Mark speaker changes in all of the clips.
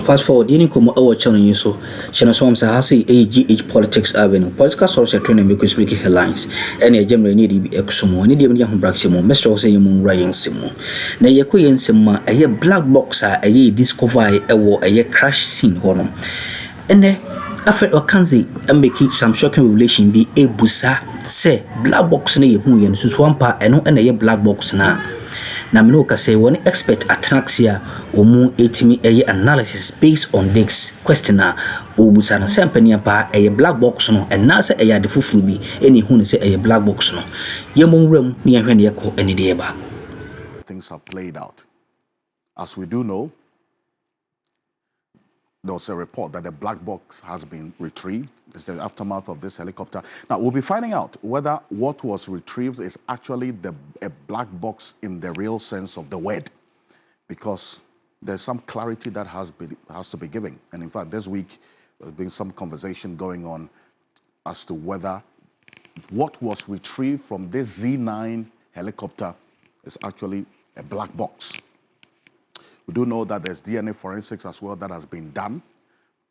Speaker 1: fast forward, you come our channel you so. Channel so I'm say AGH Politics Avenue. Political source training because speak headlines. Any general need be exumo. Any dem yam braximo. Mr. say you mun ryan simo. Na ye ko yen sima a black box a ye discover a ye crash scene hono. Ene after Okanzi and make some shocking revelation be a busa say black box na ye hu yen so swampa eno na ye black box na. Na me no ka say one expert atraxia omu etimi eye analysis based on this questioner obusa no sempania pa eye black box no and na say eye de fufuru bi eni hu ne say eye black box no yemon wram ne yehwe ne yeko eni de ba.
Speaker 2: Things have played out. As we do know, there was a report that the black box has been retrieved. It's the aftermath of this helicopter. Now, we'll be finding out whether what was retrieved is actually a black box in the real sense of the word, because there's some clarity that has to be given. And in fact, this week, there's been some conversation going on as to whether what was retrieved from this Z9 helicopter is actually a black box. We do know that there's DNA forensics as well that has been done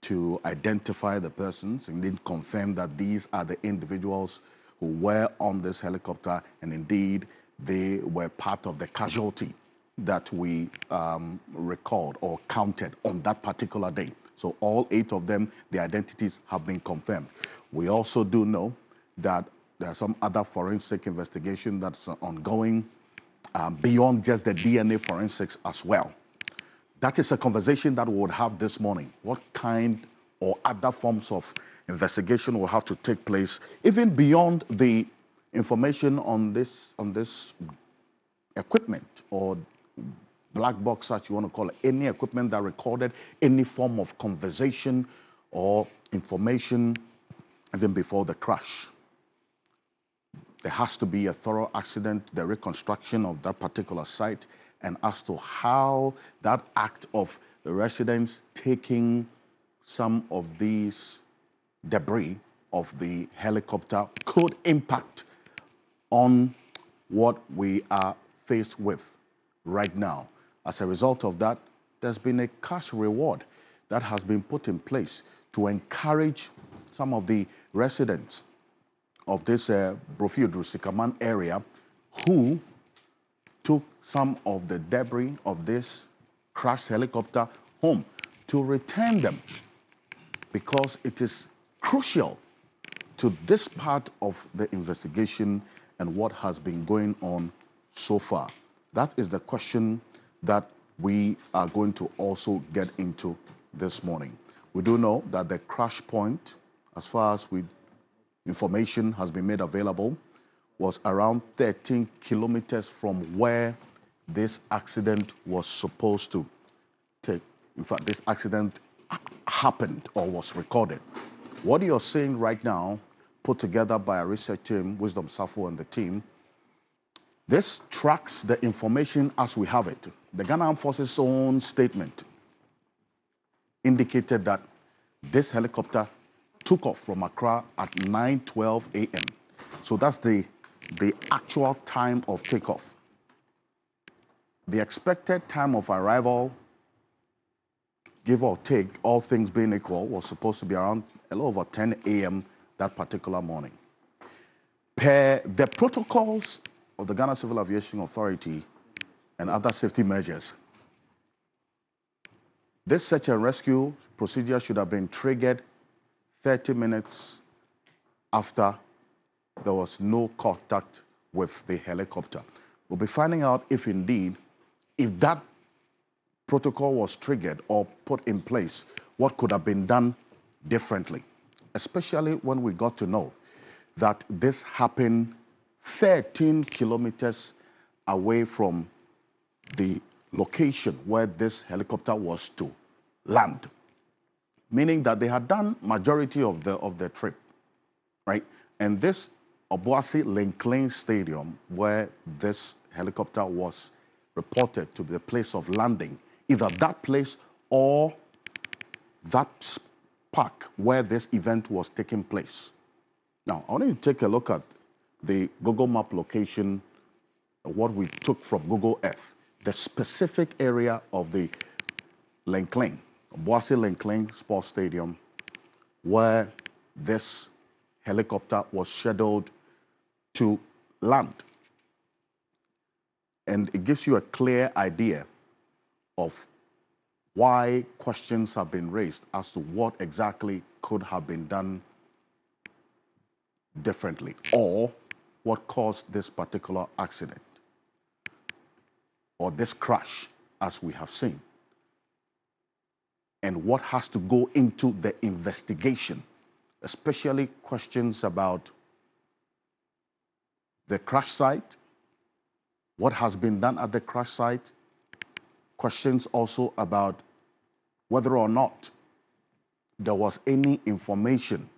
Speaker 2: to identify the persons and then confirm that these are the individuals who were on this helicopter, and indeed they were part of the casualty that we recalled or counted on that particular day. So all 8 of them, the identities have been confirmed. We also do know that there are some other forensic investigation that's ongoing beyond just the DNA forensics as well. That is a conversation that we would have this morning. What kind or other forms of investigation will have to take place, even beyond the information on this equipment or black box, as you want to call it, any equipment that recorded any form of conversation or information even before the crash. There has to be a thorough accident, the reconstruction of that particular site, and as to how that act of the residents taking some of these debris of the helicopter could impact on what we are faced with right now. As a result of that, there's been a cash reward that has been put in place to encourage some of the residents of this Brofio-Sikaman area who took some of the debris of this crashed helicopter home to return them, because it is crucial to this part of the investigation and what has been going on so far. That is the question that we are going to also get into this morning. We do know that the crash point, as far as information has been made available, was around 13 kilometers from where this accident was supposed to take. In fact, this accident happened or was recorded. What you're seeing right now, put together by a research team, Wisdom Safo and the team, this tracks the information as we have it. The Ghana Armed Forces' own statement indicated that this helicopter took off from Accra at 9:12 a.m. So that's the actual time of takeoff. The expected time of arrival, give or take, all things being equal, was supposed to be around a little over 10 a.m. that particular morning. Per the protocols of the Ghana Civil Aviation Authority and other safety measures, this search and rescue procedure should have been triggered 30 minutes after there was no contact with the helicopter. We'll be finding out if indeed, if that protocol was triggered or put in place, what could have been done differently, especially when we got to know that this happened 13 kilometers away from the location where this helicopter was to land, meaning that they had done majority of the trip, right? And this Obuasi Linklane Stadium, where this helicopter was reported to be the place of landing, either that place or that park where this event was taking place. Now, I want you to take a look at the Google Map location, what we took from Google Earth, the specific area of the Linklane Boise Linkling Sports Stadium, where this helicopter was scheduled to land. And it gives you a clear idea of why questions have been raised as to what exactly could have been done differently, or what caused this particular accident or this crash, as we have seen, and what has to go into the investigation, especially questions about the crash site, what has been done at the crash site, questions also about whether or not there was any information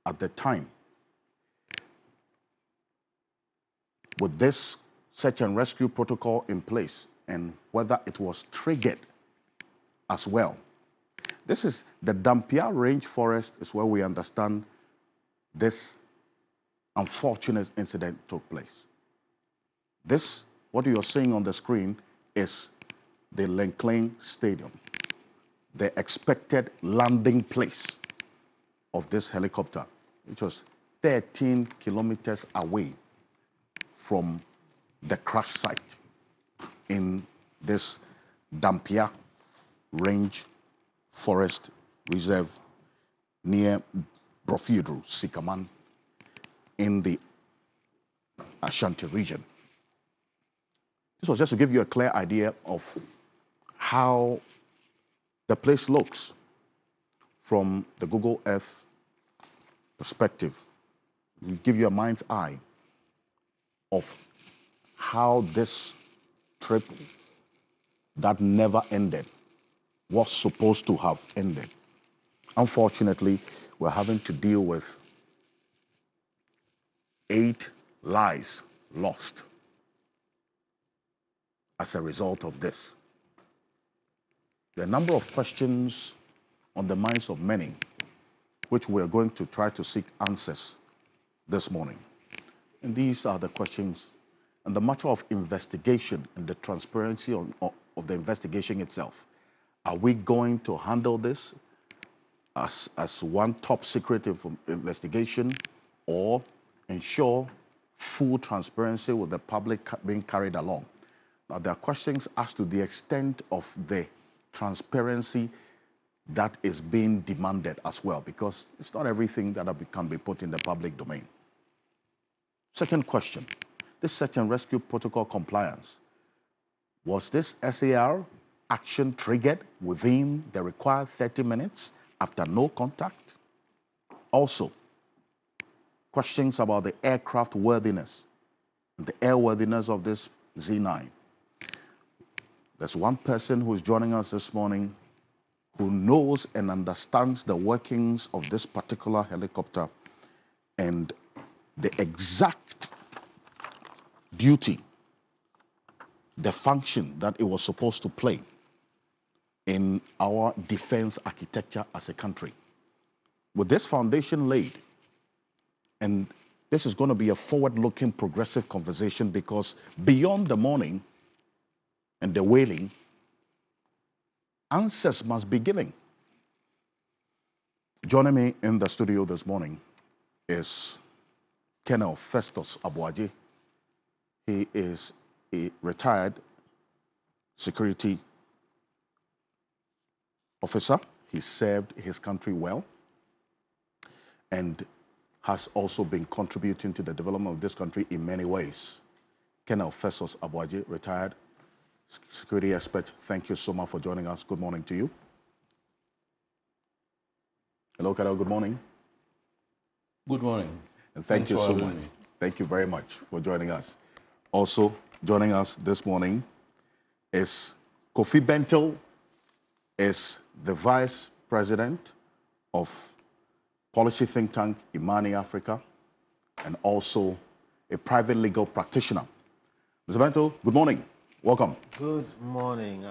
Speaker 2: at the time. With this search and rescue protocol in place, and whether it was triggered as well. This is the Dampier Rainforest is where we understand this unfortunate incident took place. This, what you're seeing on the screen, is the Linkling Stadium, the expected landing place of this helicopter, which was 13 kilometers away from the crash site in this Dampier Range Forest Reserve near Brofidru, Sikaman, in the Ashanti region. This was just to give you a clear idea of how the place looks from the Google Earth perspective. We give you a mind's eye of how this trip that never ended was supposed to have ended. Unfortunately, we're having to deal with 8 lives lost as a result of this. There are a number of questions on the minds of many, which we're going to try to seek answers this morning. And these are the questions and the matter of investigation and the transparency of the investigation itself. Are we going to handle this as one top secret investigation, or ensure full transparency with the public being carried along? Now, there are questions as to the extent of the transparency that is being demanded as well, because it's not everything that can be put in the public domain. Second question, this search and rescue protocol compliance. Was this SAR action triggered within the required 30 minutes after no contact? Also, questions about the aircraft worthiness and the airworthiness of this Z9. There's one person who is joining us this morning who knows and understands the workings of this particular helicopter and the exact duty, the function that it was supposed to play in our defense architecture as a country. With this foundation laid, and this is going to be a forward-looking, progressive conversation, because beyond the mourning and the wailing, answers must be given. Joining me in the studio this morning is Colonel Festus Abuaje. He is a retired security officer. He served his country well and has also been contributing to the development of this country in many ways. Colonel Festus Abuaje, retired security expert, thank you so much for joining us. Good morning to you. Hello, Colonel, good morning.
Speaker 3: Good morning.
Speaker 2: And thank you so much. Thank you very much for joining us. Also joining us this morning is Kofi Bentil, is the Vice President of policy think tank Imani Africa, and also a private legal practitioner. Mr. Bentil, good morning. Welcome.
Speaker 4: Good morning.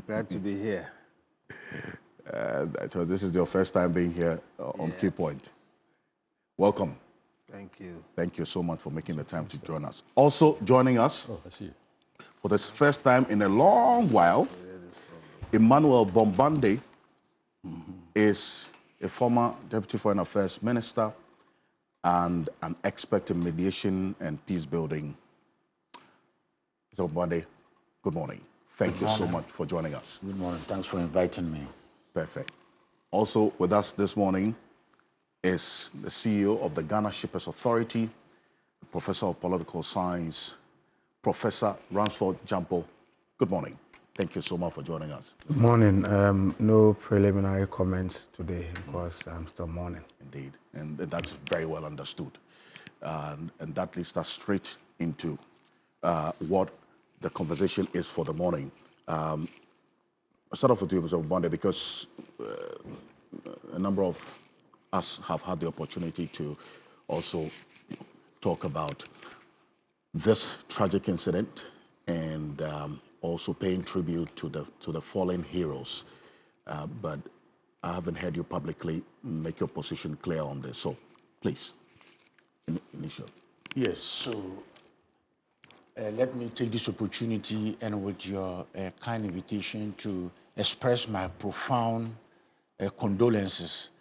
Speaker 4: Glad to be here.
Speaker 2: So this is your first time being here on Key Point. Welcome.
Speaker 4: Thank you.
Speaker 2: Thank you so much for making the time to join us. Also joining us for this first time in a long while Emmanuel Bombande is a former Deputy Foreign Affairs Minister and an expert in mediation and peace building. So, Bombande, good morning. Thank you so much for joining us.
Speaker 3: Good morning. Thanks for inviting me.
Speaker 2: Perfect. Also with us this morning is the CEO of the Ghana Shippers Authority, Professor of Political Science, Professor Ransford Jampo. Good morning. Thank you so much for joining us.
Speaker 5: Good morning. No preliminary comments today because I'm still mourning.
Speaker 2: Indeed, and that's very well understood. And that leads us straight into what the conversation is for the morning. I'll start off with you, Mr. Bonde, because a number of us have had the opportunity to also talk about this tragic incident and also paying tribute to the fallen heroes. But I haven't heard you publicly make your position clear on this. So please, initial.
Speaker 3: Yes, so let me take this opportunity and with your kind invitation to express my profound condolences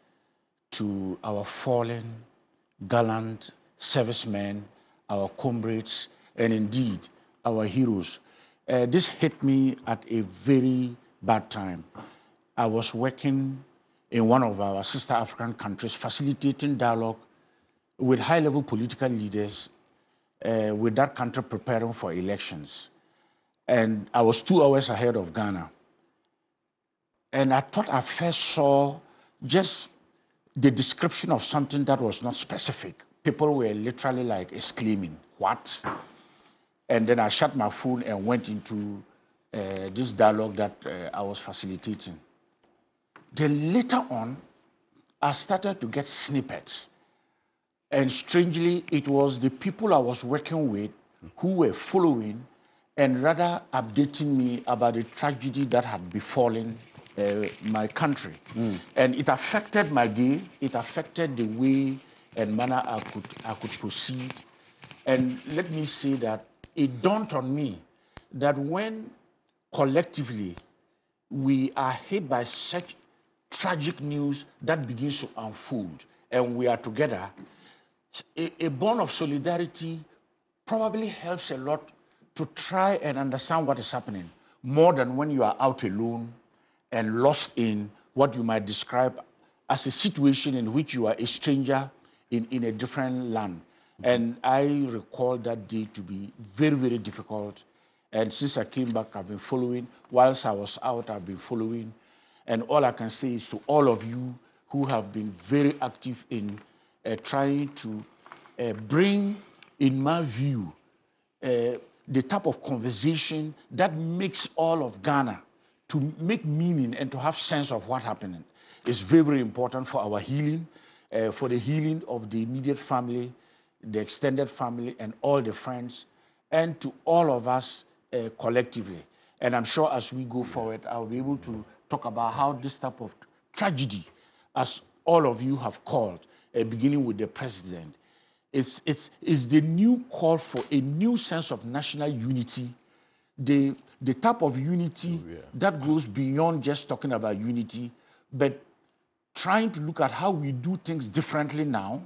Speaker 3: to our fallen, gallant servicemen, our comrades, and indeed our heroes. This hit me at a very bad time. I was working in one of our sister African countries, facilitating dialogue with high-level political leaders with that country preparing for elections. And I was 2 hours ahead of Ghana. And I thought I first saw just the description of something that was not specific. People were literally like exclaiming, "What?" And then I shut my phone and went into this dialogue that I was facilitating. Then later on, I started to get snippets. And strangely, it was the people I was working with who were following and rather updating me about the tragedy that had befallen my country. And it affected my day, it affected the way and manner I could proceed. And let me say that it dawned on me that when collectively we are hit by such tragic news that begins to unfold and we are together, a bond of solidarity probably helps a lot to try and understand what is happening, more than when you are out alone and lost in what you might describe as a situation in which you are a stranger in a different land. And I recall that day to be very, very difficult. And since I came back, I've been following. Whilst I was out, I've been following. And all I can say is to all of you who have been very active in trying to bring, in my view, the type of conversation that makes all of Ghana to make meaning and to have sense of what happened is very, very important for our healing, for the healing of the immediate family, the extended family, and all the friends, and to all of us collectively. And I'm sure as we go forward, I'll be able to talk about how this type of tragedy, as all of you have called, beginning with the president, is the new call for a new sense of national unity, the type of unity that goes beyond just talking about unity, but trying to look at how we do things differently now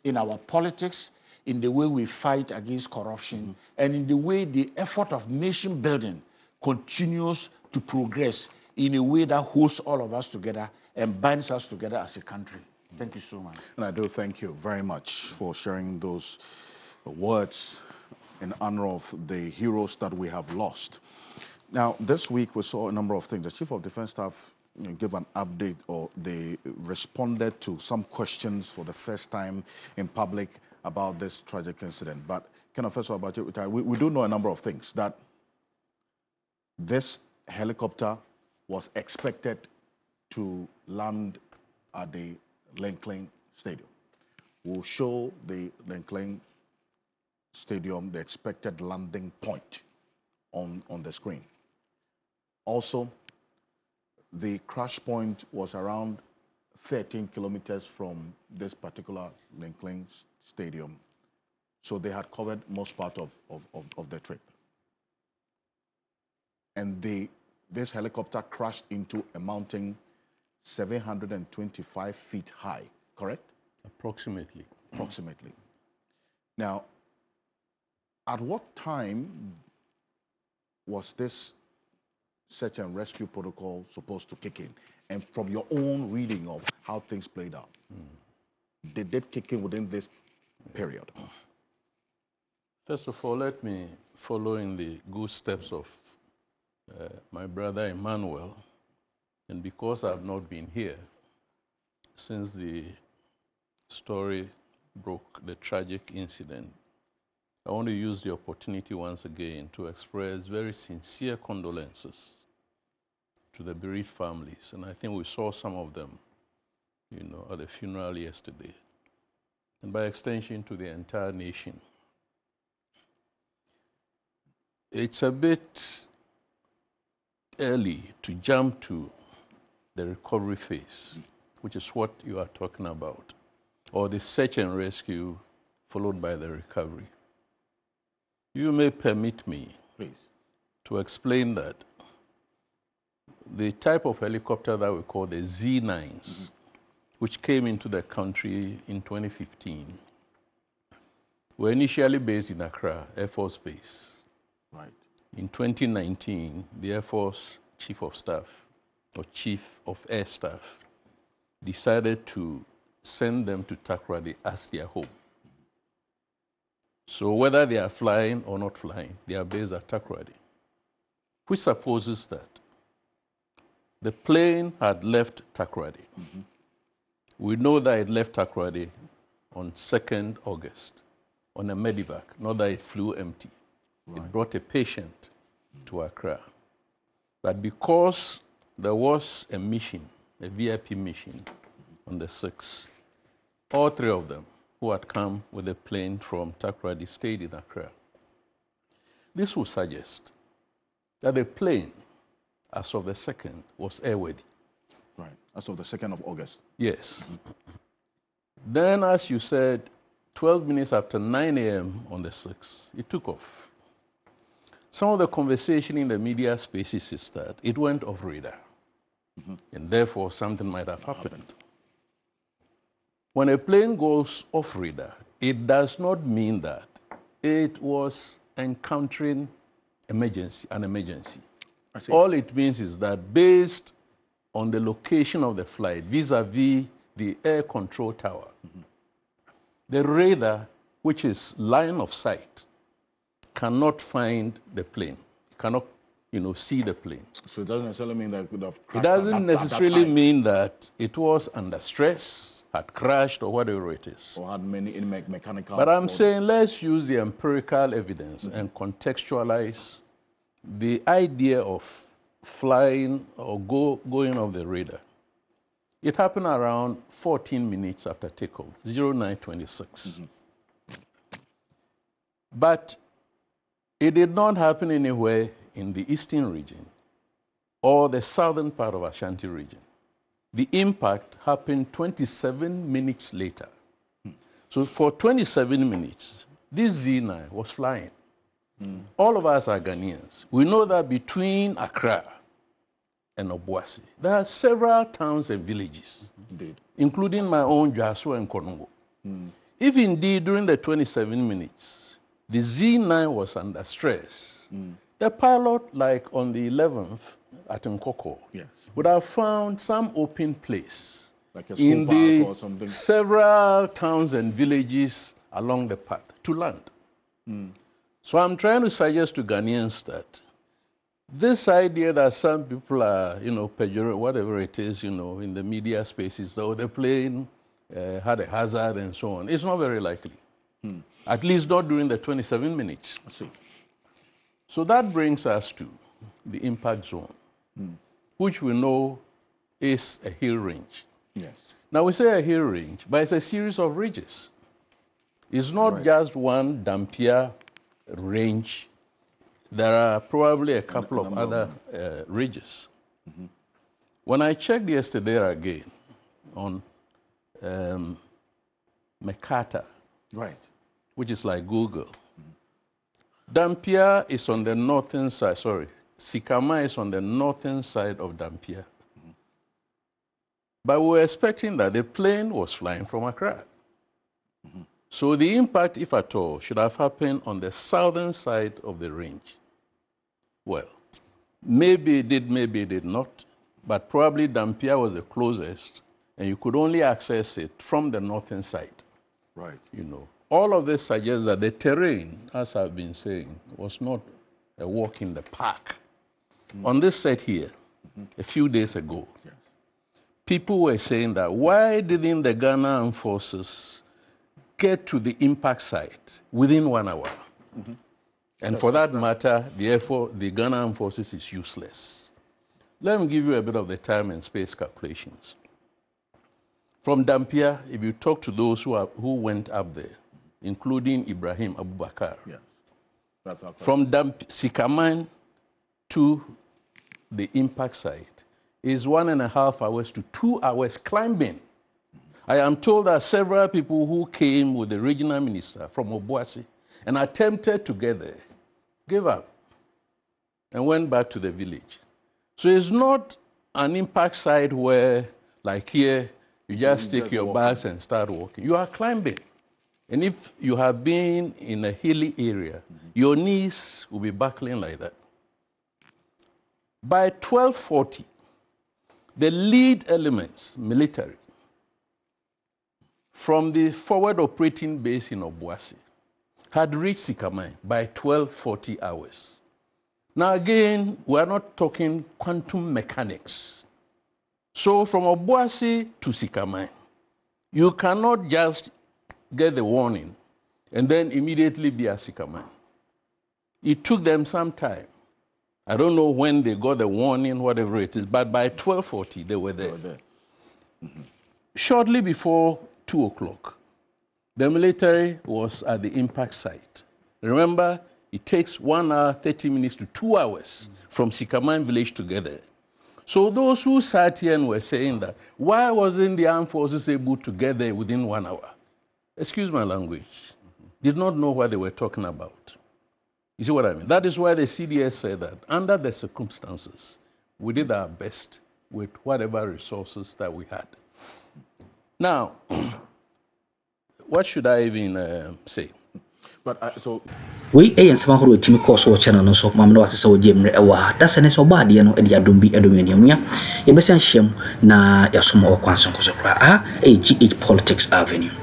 Speaker 3: in our politics, in the way we fight against corruption, and in the way the effort of nation building continues to progress in a way that holds all of us together and binds us together as a country. Thank you so much.
Speaker 2: And I do thank you very much for sharing those words in honor of the heroes that we have lost. Now, this week we saw a number of things. The Chief of Defense Staff gave an update, or they responded to some questions for the first time in public about this tragic incident. But kind of first of all, about it, we do know a number of things. That this helicopter was expected to land at the Lincoln Stadium. We'll show the Lincoln Stadium, the expected landing point on the screen. Also, the crash point was around 13 kilometers from this particular Lincoln Stadium. So they had covered most part of the trip. And the this helicopter crashed into a mountain 725 feet high, correct?
Speaker 6: Approximately.
Speaker 2: Approximately. Now, at what time was this search and rescue protocol supposed to kick in? And from your own reading of how things played out, did it kick in within this period?
Speaker 6: First of all, let me follow in the good steps of my brother Emmanuel. And because I've not been here since the story broke, the tragic incident, I want to use the opportunity once again to express very sincere condolences to the bereaved families. And I think we saw some of them, at the funeral yesterday. And by extension to the entire nation. It's a bit early to jump to the recovery phase, which is what you are talking about, or the search and rescue followed by the recovery. You may permit me,
Speaker 2: Please,
Speaker 6: to explain that the type of helicopter that we call the Z9s, which came into the country in 2015, were initially based in Accra Air Force Base.
Speaker 2: right.
Speaker 6: In 2019, the Air Force Chief of Staff, or Chief of Air Staff, decided to send them to Takoradi as their home. So whether they are flying or not flying, they are based at Takoradi, which supposes that the plane had left Takoradi. We know that it left Takoradi on 2nd August on a medevac, not that it flew empty. It brought a patient to Accra. But because there was a mission, a VIP mission on the 6th, all three of them who had come with a plane from Takoradi stayed in Accra. This would suggest that the plane, as of the 2nd, was airworthy.
Speaker 2: Right. As of the 2nd of August.
Speaker 6: Yes. Then, as you said, 12 minutes after 9 a.m. on the 6th, it took off. Some of the conversation in the media spaces is that it went off radar, and therefore something might have happened. When a plane goes off radar, it does not mean that it was encountering an emergency.
Speaker 2: I see.
Speaker 6: All it means is that based on the location of the flight vis-a-vis the air control tower, the radar, which is line of sight, cannot find the plane. It cannot, see the plane.
Speaker 2: So it doesn't necessarily mean that it could have
Speaker 6: It
Speaker 2: crashed
Speaker 6: doesn't
Speaker 2: at that
Speaker 6: necessarily
Speaker 2: time,
Speaker 6: mean that it was under stress, had crashed, or whatever it is.
Speaker 2: or had many mechanical.
Speaker 6: But I'm
Speaker 2: fault.
Speaker 6: saying let's use the empirical evidence and contextualize the idea of flying or going off the radar. It happened around 14 minutes after takeoff, 0926. But it did not happen anywhere in the eastern region or the southern part of Ashanti region. The impact happened 27 minutes later. So for 27 minutes, this Z9 was flying. All of us are Ghanaians. We know that between Accra and Obuasi, there are several towns and villages,
Speaker 2: Indeed.
Speaker 6: including my own Jasu and Konongo. If indeed during the 27 minutes, the Z9 was under stress, the pilot, like on the 11th at Nkoko,
Speaker 2: Yes.
Speaker 6: would have found some open place
Speaker 2: Like a school
Speaker 6: in
Speaker 2: park
Speaker 6: the
Speaker 2: or something.
Speaker 6: several towns and villages along the path to land. So I'm trying to suggest to Ghanaians that this idea that some people are, pejorative, whatever it is, in the media spaces, though the plane had a hazard and so on, it's not very likely. At least not during the 27 minutes.
Speaker 2: I see.
Speaker 6: So that brings us to the impact zone, which we know is a hill range.
Speaker 2: Yes.
Speaker 6: Now we say a hill range, but it's a series of ridges. It's not
Speaker 2: Right.
Speaker 6: just one Dampier range. There are probably a couple of other ridges. When I checked yesterday again on Mercator,
Speaker 2: Right.
Speaker 6: which is like Google, Dampier is on the northern side, Sikama is on the northern side of Dampier. But we were expecting that the plane was flying from Accra. So the impact, if at all, should have happened on the southern side of the range. Well, maybe it did, maybe it did not, but probably Dampier was the closest, and you could only access it from the northern side.
Speaker 2: Right.
Speaker 6: You know, all of this suggests that the terrain, as I've been saying, was not a walk in the park. On this set here, a few days ago, people were saying that why didn't the Ghana Armed Forces get to the impact site within 1 hour? And for that matter, therefore, the Ghana Armed Forces is useless. Let me give you a bit of the time and space calculations. From Dampier, if you talk to those who went up there, including Ibrahim Abubakar,
Speaker 2: That's
Speaker 6: from Sikaman to the impact site is 1.5 hours to 2 hours climbing. I am told that several people who came with the regional minister from Obuasi and attempted to get there gave up and went back to the village. So it's not an impact site where, like here, you just take your bags and start walking. You are climbing. And if you have been in a hilly area, your knees will be buckling like that. By 12:40, the lead elements, military, from the forward operating base in Obuasi, had reached Sikamai by 12:40 hours. Now again, we are not talking quantum mechanics. So from Obuasi to Sikamai, you cannot just get the warning and then immediately be at Sikamai. It took them some time. I don't know when they got the warning, whatever it is, but by 12:40 they were there. Shortly before 2 o'clock, the military was at the impact site. Remember, it takes 1 hour, 30 minutes to 2 hours from Sikaman village to get there. So those who sat here and were saying that, why wasn't the armed forces able to get there within 1 hour? Excuse my language, did not know what they were talking about. You see what I mean? That is why the CDS said that under the circumstances, we did our best with whatever resources that we had. Now, what should I even say?
Speaker 2: But so
Speaker 1: we ayen sama horo timi course wo channel no so mamno wate so jemre ewa da sene so ba de no e dia dombi edomeni amia ye besan hiem na yasomo okwanson ko so kra GH Politics Avenue.